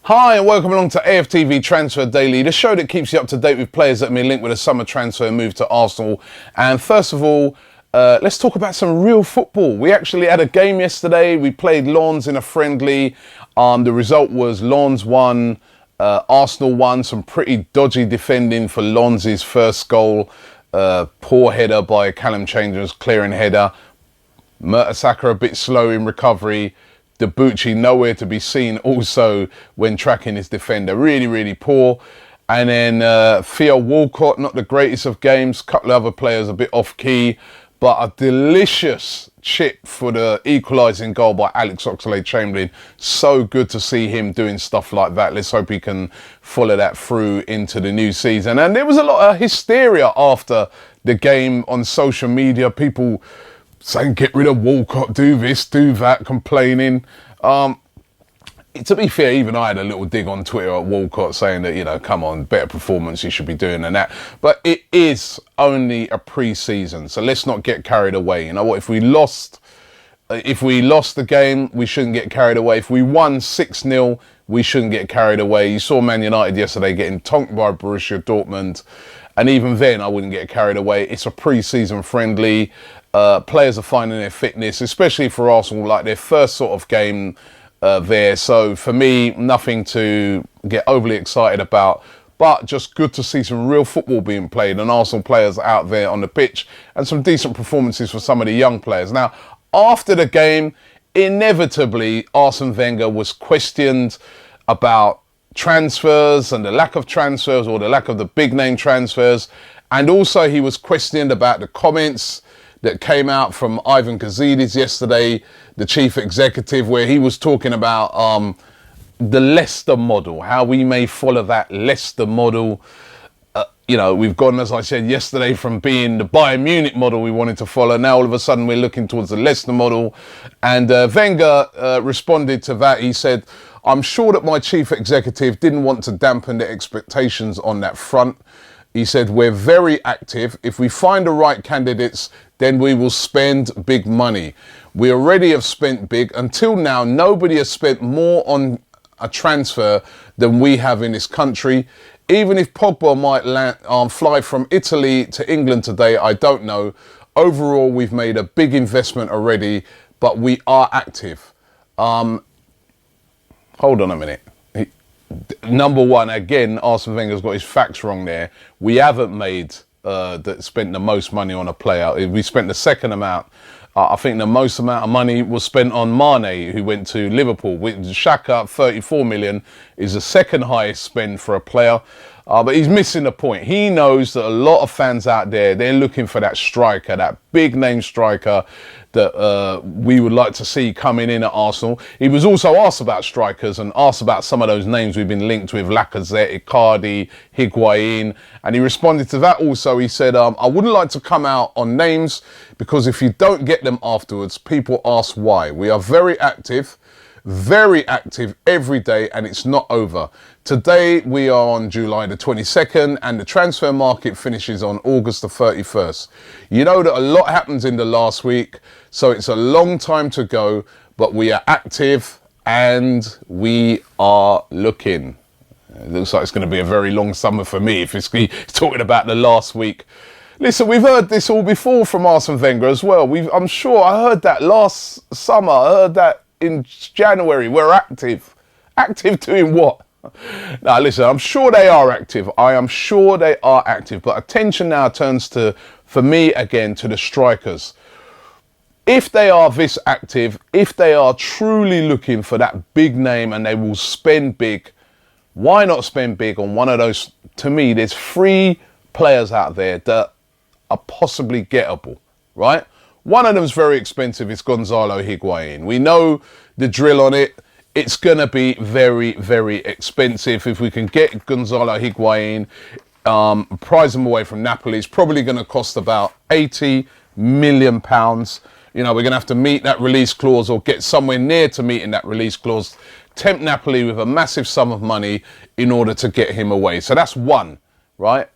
Hi and welcome along to AFTV Transfer Daily, the show that keeps you up to date with players that have been linked with a summer transfer move to Arsenal. And first of all, let's talk about some real football. We actually had a game yesterday. We played Lens in a friendly. The result was Lens 1, Arsenal 1. Some pretty dodgy defending for Lens' first goal. Poor header by Callum Chambers, clearing header. Mertesacker a bit slow in recovery. Debuchy nowhere to be seen also when tracking his defender. Really poor. And then Theo Walcott, not the greatest of games. Couple of other players a bit off key. But a delicious chip for the equalising goal by Alex Oxlade-Chamberlain. So good to see him doing stuff like that. Let's hope he can follow that through into the new season. And there was a lot of hysteria after the game on social media. People saying get rid of Walcott, do this, do that, complaining. To be fair, even I had a little dig on Twitter at Walcott saying that, you know, come on, better performance you should be doing than that. But it is only a pre-season, so let's not get carried away. You know what, if we lost the game, we shouldn't get carried away. If we won 6-0, we shouldn't get carried away. You saw Man United yesterday getting tonked by Borussia Dortmund. And even then, I wouldn't get carried away. It's a pre-season friendly. Players are finding their fitness, especially for Arsenal, like their first sort of game there. So for me, nothing to get overly excited about, but just good to see some real football being played and Arsenal players out there on the pitch and some decent performances for some of the young players. Now, after the game, inevitably, Arsene Wenger was questioned about transfers and the lack of transfers or the lack of the big name transfers. And also he was questioned about the comments that came out from Ivan Gazidis yesterday, the chief executive, where he was talking about the Leicester model, how we may follow that Leicester model. You know, we've gone, as I said yesterday, from being the Bayern Munich model we wanted to follow. Now all of a sudden we're looking towards the Leicester model. And Wenger responded to that. He said, I'm sure that my chief executive didn't want to dampen the expectations on that front. He said, we're very active. If we find the right candidates, then we will spend big money. We already have spent big. Until now, nobody has spent more on a transfer than we have in this country. Even if Pogba might fly from Italy to England today, I don't know. Overall, we've made a big investment already, but we are active. Hold on a minute. Number one, again, Arsene Wenger's got his facts wrong there. We haven't spent the most money on a player. We spent the second amount. I think the most amount of money was spent on Mane, who went to Liverpool. Xhaka, 34 million, is the second highest spend for a player. But he's missing the point. He knows that a lot of fans out there, they're looking for that striker, that big name striker that we would like to see coming in at Arsenal. He was also asked about strikers and asked about some of those names we've been linked with, Lacazette, Icardi, Higuain. And he responded to that also. He said, I wouldn't like to come out on names because if you don't get them afterwards, people ask why. We are very active every day, and it's not over. Today we are on July the 22nd and the transfer market finishes on August the 31st. You know that a lot happens in the last week, so it's a long time to go, but we are active and we are looking. It looks like it's going to be a very long summer for me if it's talking about the last week. Listen, we've heard this all before from Arsene Wenger as well. I'm sure I heard that last summer. I heard that in January. We're active. Active doing what? Now, listen, I'm sure they are active. I am sure they are active. But attention now turns to, for me, again, to the strikers. If they are this active, if they are truly looking for that big name and they will spend big, why not spend big on one of those? To me, there's 3 players out there that are possibly gettable, right? One of them's very expensive. It's Gonzalo Higuain. We know the drill on it. It's going to be very expensive. If we can get Gonzalo Higuain, prize him away from Napoli, it's probably going to cost about £80 million. You know, we're going to have to meet that release clause or get somewhere near to meeting that release clause, tempt Napoli with a massive sum of money in order to get him away. So that's one, right?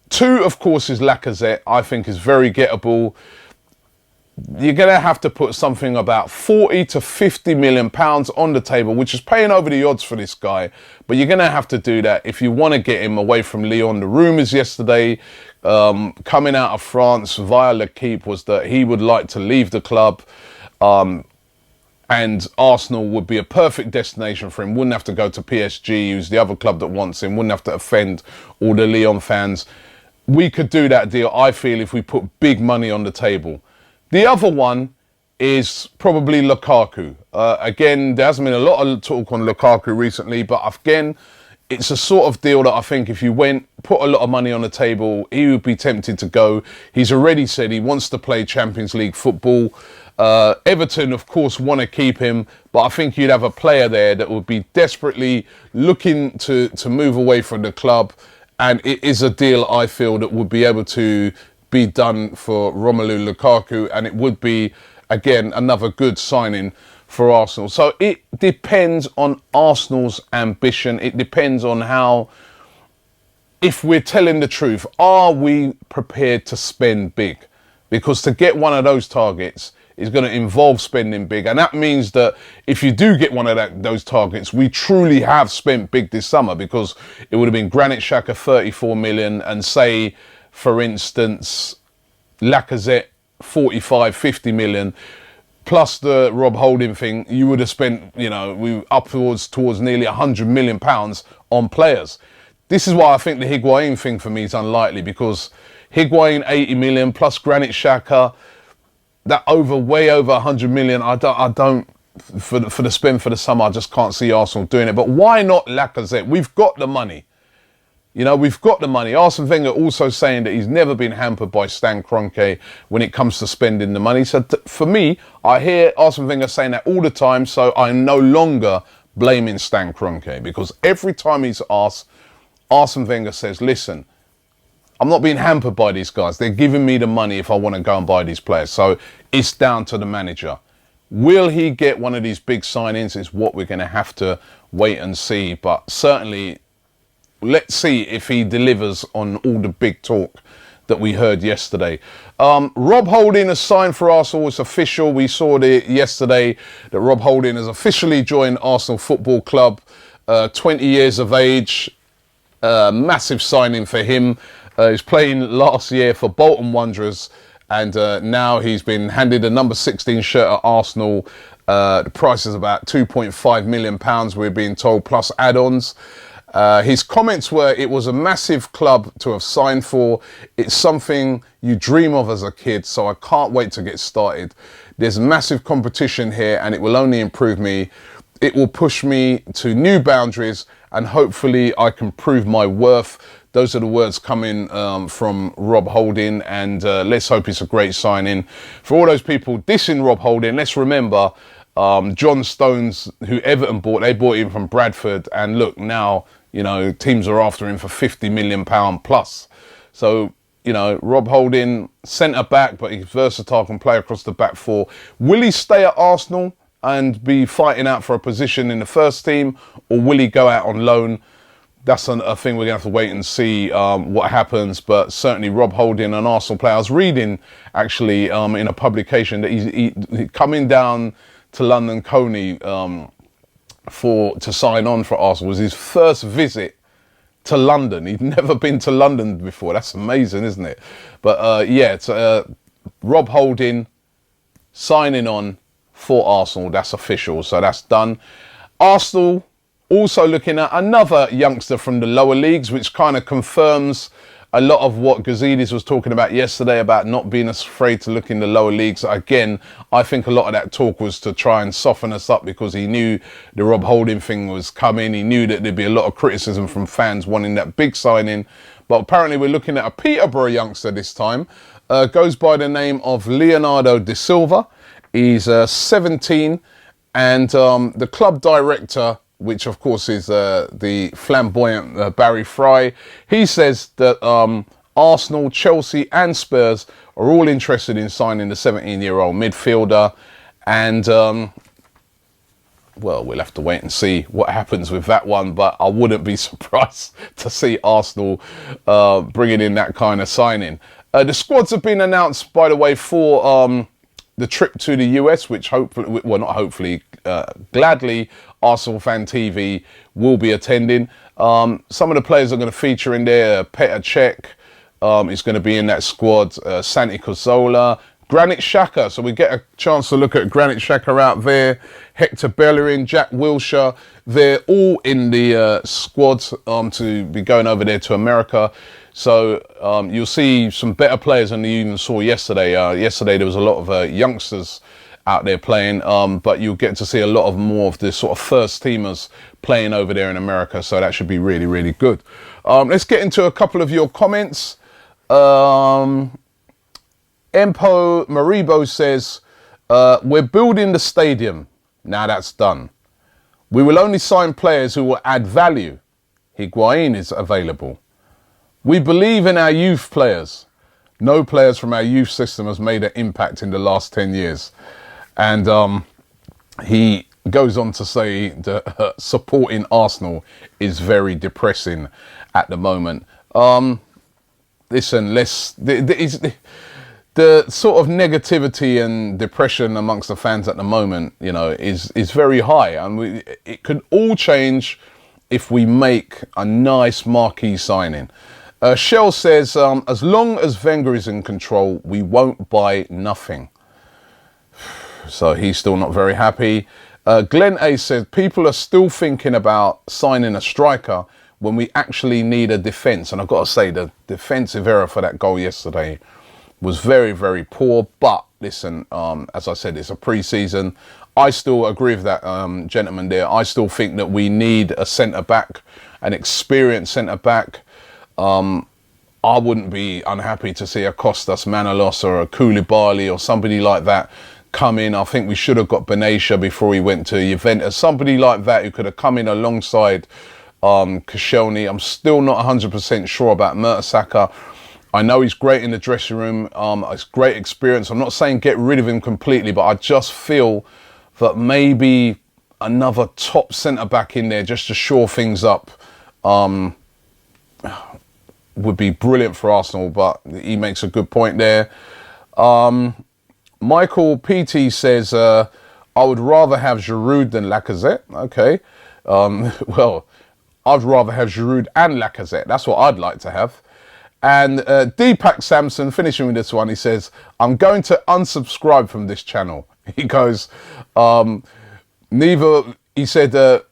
2, of course, is Lacazette. I think is very gettable. you're going to have to put something about 40 to 50 million pounds on the table, which is paying over the odds for this guy. But you're going to have to do that if you want to get him away from Lyon. The rumours yesterday coming out of France via L'Equipe was that he would like to leave the club. And Arsenal would be a perfect destination for him. Wouldn't have to go to PSG, who's the other club that wants him. Wouldn't have to offend all the Lyon fans. We could do that deal, I feel, if we put big money on the table. The other one is probably Lukaku. Again, there hasn't been a lot of talk on Lukaku recently, but again, it's a sort of deal that I think if you put a lot of money on the table, he would be tempted to go. He's already said he wants to play Champions League football. Everton, of course, want to keep him, but I think you'd have a player there that would be desperately looking to move away from the club. And it is a deal, I feel, that would be able to be done for Romelu Lukaku, and it would be, again, another good signing for Arsenal. So it depends on Arsenal's ambition. It depends on how, if we're telling the truth, are we prepared to spend big? Because to get one of those targets is going to involve spending big. And that means that if you do get one of those targets, we truly have spent big this summer, because it would have been Granit Xhaka 34 million and say, for instance, Lacazette 45, 50 million, plus the Rob Holding thing. You would have spent, we upwards towards nearly 100 million pounds on players. This is why I think the Higuain thing for me is unlikely, because Higuain 80 million plus Granit Xhaka, that way over 100 million. I don't for the spend for the summer. I just can't see Arsenal doing it. But why not Lacazette? We've got the money. We've got the money. Arsene Wenger also saying that he's never been hampered by Stan Kroenke when it comes to spending the money. So for me, I hear Arsene Wenger saying that all the time. So I'm no longer blaming Stan Kroenke, because every time he's asked, Arsene Wenger says, listen, I'm not being hampered by these guys. They're giving me the money if I want to go and buy these players. So it's down to the manager. Will he get one of these big signings is what we're going to have to wait and see. But certainly, let's see if he delivers on all the big talk that we heard yesterday. Rob Holding has signed for Arsenal. It's official. We saw yesterday that Rob Holding has officially joined Arsenal Football Club. 20 years of age. Massive signing for him. He's playing last year for Bolton Wanderers, and now he's been handed a number 16 shirt at Arsenal. The price is about £2.5 million, we're being told, plus add-ons. His comments were, it was a massive club to have signed for. It's something you dream of as a kid, so I can't wait to get started. There's massive competition here, and it will only improve me. It will push me to new boundaries, and hopefully I can prove my worth. Those are the words coming from Rob Holding, and let's hope it's a great signing. For all those people dissing Rob Holding, let's remember John Stones, who Everton bought, they bought him from Bradford, and look, now, teams are after him for £50 million plus. So, Rob Holding, centre-back, but he's versatile, can play across the back four. Will he stay at Arsenal and be fighting out for a position in the first team, or will he go out on loan? That's a thing we're going to have to wait and see what happens. But certainly Rob Holding, an Arsenal player. I was reading, actually, in a publication that he's coming down to London Coney to sign on for Arsenal. Was his first visit to London. He'd never been to London before. That's amazing, isn't it? But it's Rob Holding signing on for Arsenal. That's official. So that's done. Arsenal also looking at another youngster from the lower leagues, which kind of confirms a lot of what Gazidis was talking about yesterday about not being afraid to look in the lower leagues. Again, I think a lot of that talk was to try and soften us up, because he knew the Rob Holding thing was coming. He knew that there'd be a lot of criticism from fans wanting that big signing. But apparently we're looking at a Peterborough youngster this time. Goes by the name of Leonardo de Silva. He's 17, and the club director, which of course is the flamboyant Barry Fry, he says that Arsenal, Chelsea and Spurs are all interested in signing the 17-year-old midfielder. And, well, we'll have to wait and see what happens with that one. But I wouldn't be surprised to see Arsenal bringing in that kind of signing. The squads have been announced, by the way, for the trip to the US, which hopefully, well, not hopefully, gladly, Arsenal Fan TV will be attending. Some of the players are going to feature in there. Petr Cech is going to be in that squad. Santi Cazorla, Granit Xhaka. So we get a chance to look at Granit Xhaka out there. Hector Bellerin, Jack Wilshere. They're all in the squad to be going over there to America. So you'll see some better players than you even saw yesterday. Yesterday there was a lot of youngsters out there playing, but you'll get to see a lot of more of the sort of first teamers playing over there in America. So that should be really, really good. Let's get into a couple of your comments. Empo Maribo says, we're building the stadium. Now that's done. We will only sign players who will add value. Higuain is available. We believe in our youth players. No players from our youth system has made an impact in the last 10 years. And he goes on to say that supporting Arsenal is very depressing at the moment. Listen, the sort of negativity and depression amongst the fans at the moment, you know, is very high. And it could all change if we make a nice marquee signing. Shell says, as long as Wenger is in control, we won't buy nothing. So he's still not very happy. Glenn A says, people are still thinking about signing a striker when we actually need a defence. And I've got to say, the defensive error for that goal yesterday was very, very poor. But listen, as I said, it's a pre-season. I still agree with that gentleman there. I still think that we need a centre-back, an experienced centre-back. I wouldn't be unhappy to see a Kostas Manolas or a Koulibaly or somebody like that come in. I think we should have got Benatia before he went to Juventus. Somebody like that who could have come in alongside Koscielny. I'm still not 100% sure about Mertesacker. I know he's great in the dressing room. It's great experience. I'm not saying get rid of him completely, but I just feel that maybe another top centre-back in there just to shore things up would be brilliant for Arsenal, but he makes a good point there. Michael PT says, I would rather have Giroud than Lacazette. Okay. Well, I'd rather have Giroud and Lacazette. That's what I'd like to have. And Deepak Samson, finishing with this one, he says, I'm going to unsubscribe from this channel. He goes, we're neither going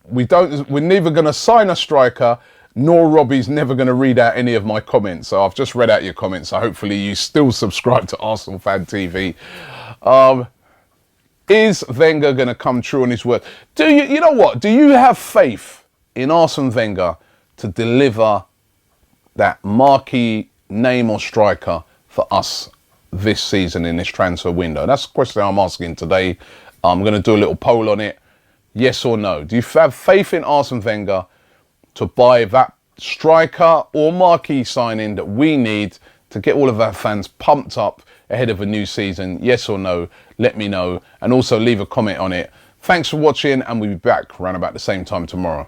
to sign a striker, nor Robbie's never going to read out any of my comments. So I've just read out your comments. So hopefully you still subscribe to Arsenal Fan TV. Is Wenger going to come true on his word? You know what? Do you have faith in Arsene Wenger to deliver that marquee name or striker for us this season in this transfer window? That's the question I'm asking today. I'm going to do a little poll on it. Yes or no? Do you have faith in Arsene Wenger to buy that striker or marquee signing that we need to get all of our fans pumped up ahead of a new season? Yes or no? Let me know. And also leave a comment on it. Thanks for watching, and we'll be back around about the same time tomorrow.